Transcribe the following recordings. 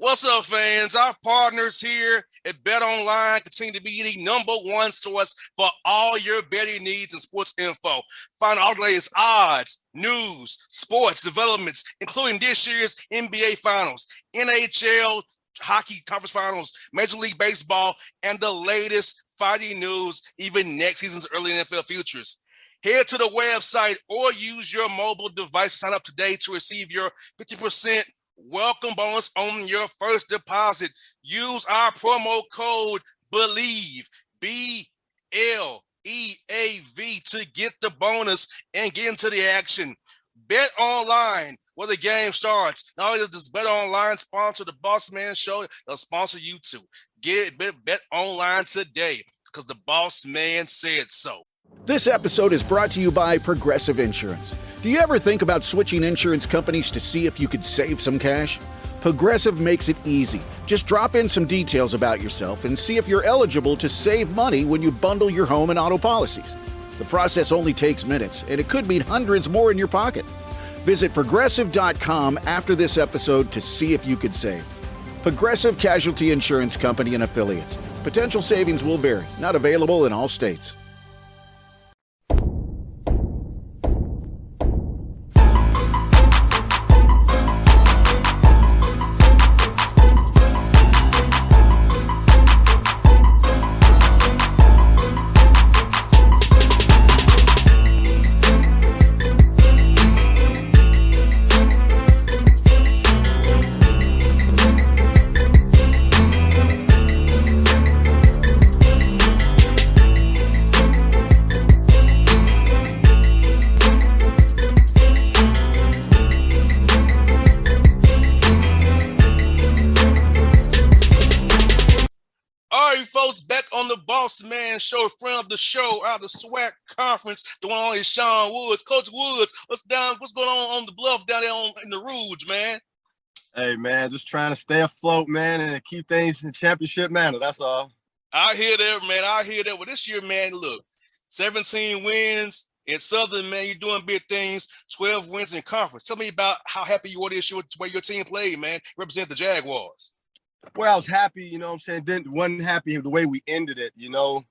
What's up, fans? Our partners here at Bet Online continue to be the number one source for all your betting needs and sports info. Find all the latest odds, news, sports developments, including this year's NBA Finals, NHL hockey conference finals, Major League Baseball, and the latest fighting news, even next season's early NFL futures. Head to the website or use your mobile device to sign up today to receive your 50% welcome bonus on your first deposit. Use our promo code BELIEVE, BLEAV, to get the bonus and get into the action. Bet Online, where the game starts. Not only does this Bet Online sponsor the Bossman Show, they'll sponsor you too. Get it, Bet Online today, because the Boss Man said so. This episode is brought to you by Progressive Insurance. Do you ever think about switching insurance companies to see if you could save some cash? Progressive makes it easy. Just drop in some details about yourself and see if you're eligible to save money when you bundle your home and auto policies. The process only takes minutes, and it could mean hundreds more in your pocket. Visit Progressive.com after this episode to see if you could save. Progressive Casualty Insurance Company and Affiliates. Potential savings will vary. Not available in all states. Bossman Show, friend of the show, out of the SWAC conference. The one on is Sean Woods. Coach Woods, what's going on the bluff down there in the Rouge, man? Hey, man, just trying to stay afloat, man, and keep things in championship manner. That's all. I hear that, man. I hear that. Well, this year, man, look, 17 wins in Southern, man. You're doing big things. 12 wins in conference. Tell me about how happy you were this year with the way your team played, man. Represent the Jaguars. Well, I was happy, you know what I'm saying? Wasn't happy the way we ended it, you know.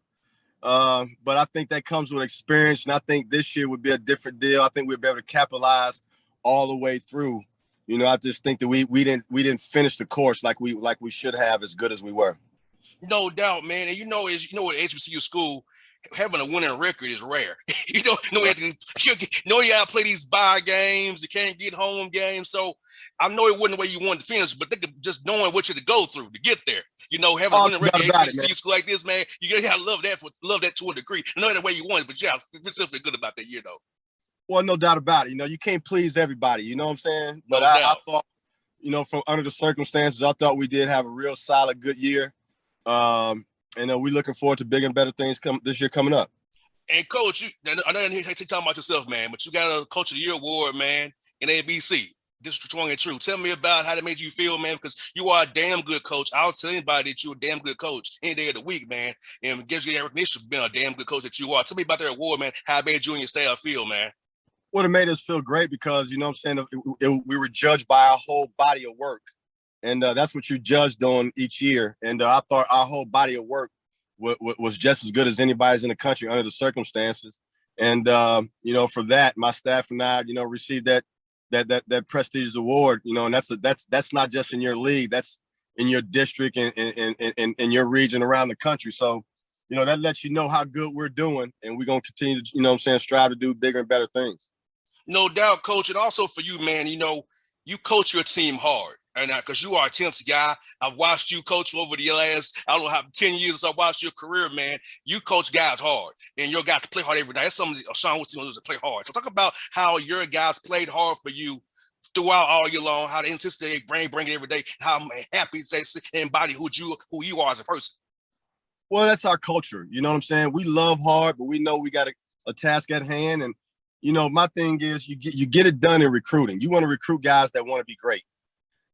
But I think that comes with experience, and I think this year would be a different deal. I think we'd be able to capitalize all the way through. You know, I just think that we didn't finish the course like we should have, as good as we were. No doubt, man. And you know at HBCU school, having a winning record is rare. you know you gotta play these bye games. You can't get home games. So I know it wasn't the way you wanted to finish, but just knowing what you had to go through to get there. You know, having a winning record at HBCU school like this, man, you gotta love that to a degree. Not the way you want it, but yeah, feel simply good about that year though. Well, no doubt about it. You know, you can't please everybody. You know what I'm saying? But I thought, you know, from under the circumstances, I thought we did have a real solid, good year. And we're looking forward to bigger and better things this year coming up. And Coach, I know you're talking about yourself, man, but you got a Coach of the Year award, man, in ABC, District 22. Tell me about how that made you feel, man, because you are a damn good coach. I'll tell anybody that you're a damn good coach any day of the week, man, and gives you that recognition for being a damn good coach that you are. Tell me about that award, man, how it made you and your staff feel, man. Well, it made us feel great because, you know what I'm saying, we were judged by our whole body of work. And that's what you're judged on each year. And I thought our whole body of work was just as good as anybody's in the country under the circumstances. And, you know, for that, my staff and I, you know, received that prestigious award, you know, and that's not just in your league, that's in your district and in your region around the country. So, you know, that lets you know how good we're doing. And we're going to continue to, you know what I'm saying, strive to do bigger and better things. No doubt, Coach. And also for you, man, you know, you coach your team hard. And because you are a tense guy, I've watched you coach over the last, 10 years I've watched your career, man. You coach guys hard, and your guys play hard every day. That's something Sean Woods does to play hard. So talk about how your guys played hard for you throughout all year long, how the intensity they bring it every day, how happy they embody who you are as a person. Well, that's our culture. You know what I'm saying? We love hard, but we know we got a task at hand. And, you know, my thing is you get it done in recruiting. You want to recruit guys that want to be great.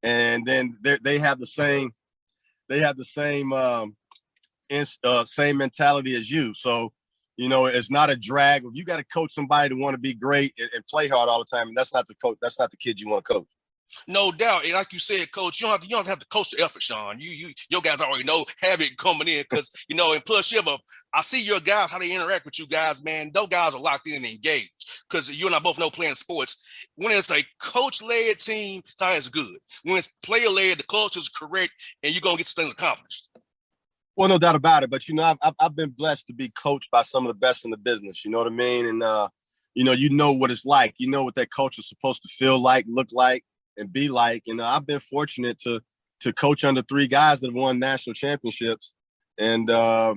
And then they have the same same mentality as you. So, you know, it's not a drag. If you got to coach somebody to want to be great and play hard all the time, and that's not the coach. That's not the kid you want to coach. No doubt. And like you said, coach, you don't have to coach the effort, Sean. Your guys already know have it coming in because, and plus I see your guys, how they interact with you guys, man. Those guys are locked in and engaged because you and I both know playing sports. When it's a coach-led team, it's good. When it's player-led, the culture is correct, and you're going to get things accomplished. Well, no doubt about it. But, I've been blessed to be coached by some of the best in the business. You know what I mean? And, you know what it's like. You know what that coach is supposed to feel like, look like, and be like. And I've been fortunate to coach under 3 guys that have won national championships. And, my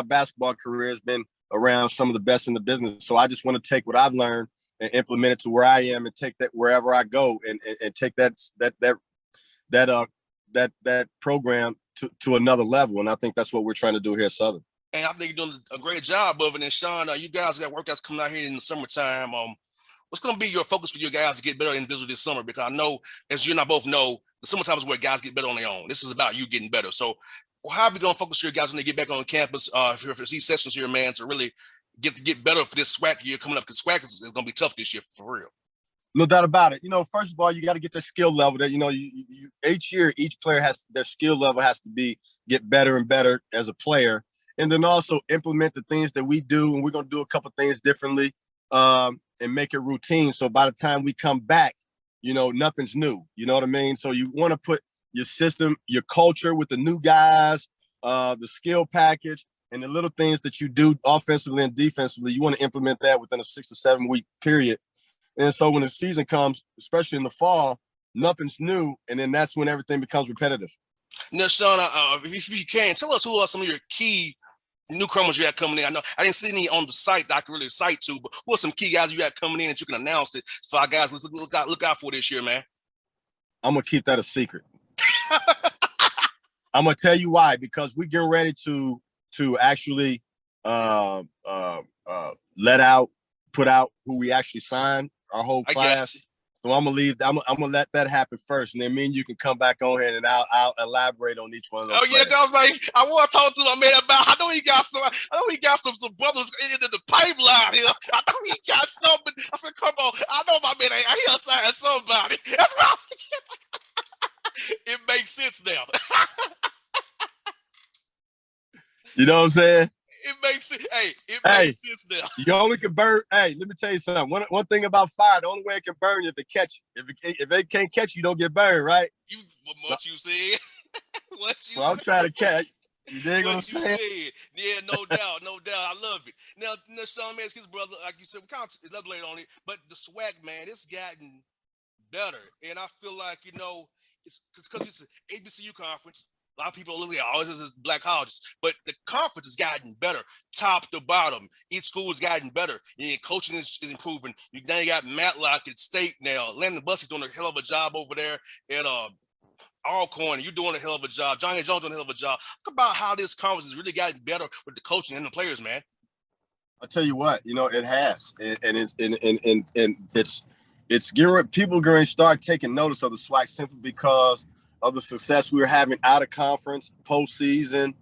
basketball career has been around some of the best in the business. So I just want to take what I've learned and implement it to where I am and take that wherever I go and take that program to another level. And I think that's what we're trying to do here at Southern. And I think you're doing a great job of it. And Sean, you guys got workouts coming out here in the summertime. What's going to be your focus for your guys to get better individually this summer? Because I know, as you and I both know, the summertime is where guys get better on their own. This is about you getting better. So how are we going to focus your guys when they get back on campus for these sessions here, man, to really get better for this SWAC year coming up? Because SWAC is going to be tough this year, for real. No doubt about it. First of all, you got to get their skill level. That each year, each player their skill level has to get better and better as a player, and then also implement the things that we do. And we're going to do a couple things differently and make it routine. So by the time we come back, nothing's new. You know what I mean? So you want to put your system, your culture with the new guys, the skill package, and the little things that you do offensively and defensively. You want to implement that within a 6 to 7 week period. And so when the season comes, especially in the fall, nothing's new. And then that's when everything becomes repetitive. Now, Sean, if you can, tell us who are some of your key newcomers you had coming in. I know I didn't see any on the site that I could really cite to, but who are some key guys you had coming in that you can announce it for our guys? Let's look out for this year, man. I'm going to keep that a secret. I'm going to tell you why, because we're getting ready to actually put out who we actually signed, our whole class. So I'm gonna let that happen first, and then me and you can come back on here and I'll elaborate on each one of those. Oh yeah, I was like, I want to talk to my man about. I know he got some brothers in the pipeline here. I know he got something. I said, come on, I know my man. I hear sign somebody. That's right. It makes sense now. You know what I'm saying? It makes sense. Hey, it makes sense now. You only can burn. Hey, let me tell you something. One thing about fire, the only way it can burn you if it catch you. If it can't catch you, you don't get burned, right? What you said. I'm trying to catch. You dig what I'm saying? Yeah, no doubt. I love it. Now Sean, man, his brother, like you said, we can't elaborate on it, but the SWAC, man, it's gotten better. And I feel like, it's because it's an HBCU conference. A lot of people look at all this is black colleges, but the conference has gotten better, top to bottom. Each school has gotten better. And coaching is improving. Now you got Matlock at State now. Landon Bussey's doing a hell of a job over there at Alcorn. You're doing a hell of a job. Johnny Jones doing a hell of a job. Talk about how this conference has really gotten better with the coaching and the players, man. I'll tell you what, it has, and it's getting people are going to start taking notice of the SWAC simply because of the success we were having out of conference, postseason,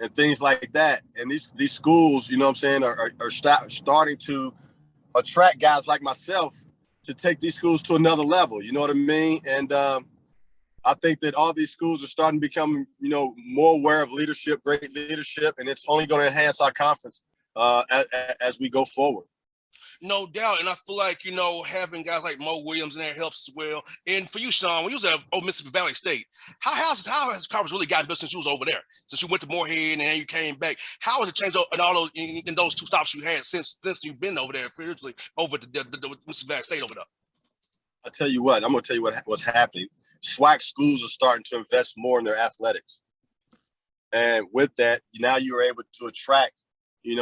and things like that. And these schools, you know what I'm saying, are starting to attract guys like myself to take these schools to another level. You know what I mean? And I think that all these schools are starting to become, more aware of leadership, great leadership, and it's only going to enhance our conference as we go forward. No doubt. And I feel like, having guys like Mo Williams in there helps as well. And for you, Sean, when you was at Mississippi Valley State, how has the conference really gotten better since you was over there? Since you went to Moorhead and then you came back, how has it changed in all those in those 2 stops you had since you've been over there, spiritually over the Mississippi Valley State over there? I'll tell you what. I'm going to tell you what's happening. SWAC schools are starting to invest more in their athletics. And with that, now you're able to attract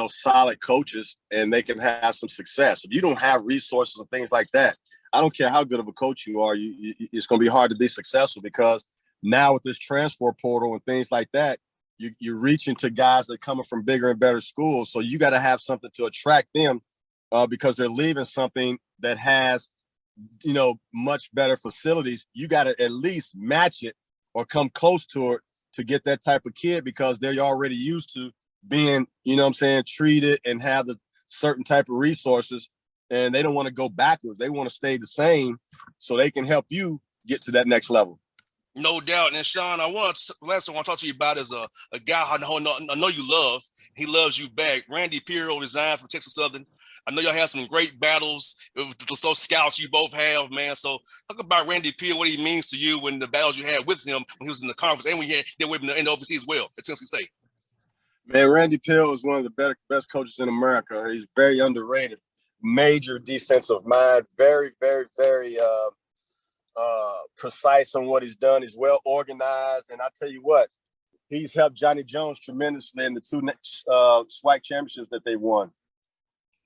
solid coaches, and they can have some success. If you don't have resources and things like that, I don't care how good of a coach you are, it's going to be hard to be successful, because now with this transfer portal and things like that, you're reaching to guys that are coming from bigger and better schools. So you got to have something to attract them because they're leaving something that has, much better facilities. You got to at least match it or come close to it to get that type of kid, because they're already used to being, treated and have the certain type of resources and they don't want to go backwards. They want to stay the same so they can help you get to that next level. No doubt. And Sean, last thing I want to talk to you about is a guy I know you love. He loves you back. Randy Pirro resigned from Texas Southern. I know y'all had some great battles. So scouts you both have, man. So talk about Randy Pirro, what he means to you, and the battles you had with him when he was in the conference, and when you had with him in the overseas as well at Tennessee State. Man, Randy Pirro is one of the best coaches in America. He's very underrated. Major defensive mind. Very, very, very precise on what he's done. He's well organized, and I tell you what, he's helped Johnny Jones tremendously in the two SWAC championships that they won.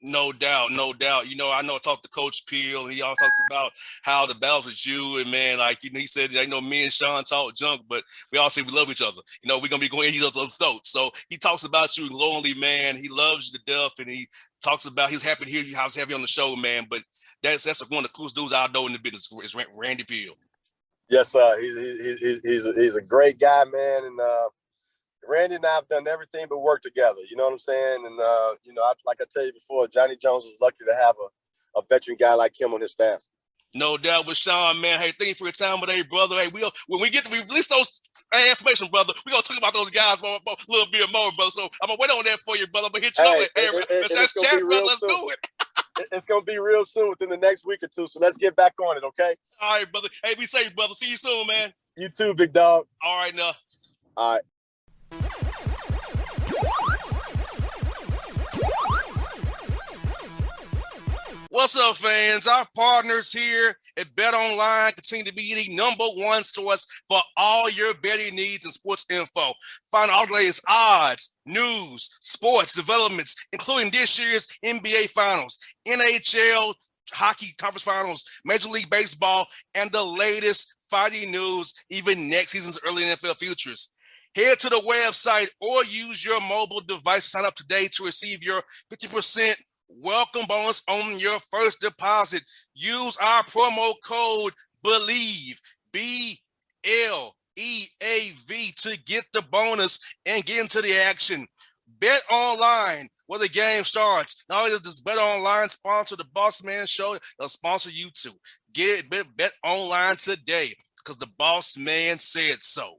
No doubt, no doubt. You know, I talked to Coach Peel, and he always talks about how the battles with you, and man, like, you know, he said, I know me and Sean talk junk, but we all say we love each other. You know, we're gonna be going each other's throats. So he talks about you, lonely man. He loves you to death, and he talks about he's happy to hear you, how to have you on the show, man. But that's one of the coolest dudes I know in the business is Randy Peel. Yes, sir. He's a great guy, man, and Randy and I have done everything but work together. You know what I'm saying? And, you know, like I tell you before, Johnny Jones was lucky to have a veteran guy like him on his staff. No doubt. But Sean, man, hey, thank you for your time today, brother. Hey, when we release those information, brother, we're going to talk about those guys a little bit more, brother. So I'm going to wait on that for you, brother. I'm going to hit you up. Let's chat, brother. Let's do it. It's going to be real soon, within the next week or two. So let's get back on it, okay? All right, brother. Hey, be safe, brother. See you soon, man. You too, big dog. All right, now. All right. What's up, fans? Our partners here at Bet Online continue to be the #1 source for all your betting needs and sports info. Find all the latest odds, news, sports developments, including this year's NBA Finals, NHL Hockey Conference Finals, Major League Baseball, and the latest fighting news, even next season's early NFL futures. Head to the website or use your mobile device to sign up today to receive your 50% welcome bonus on your first deposit. Use our promo code BELIEVE, BLEAV, to get the bonus and get into the action. Bet online where the game starts. Not only does this Bet Online sponsor the Bossman Show, they'll sponsor you too. Bet online today because the Boss Man said so.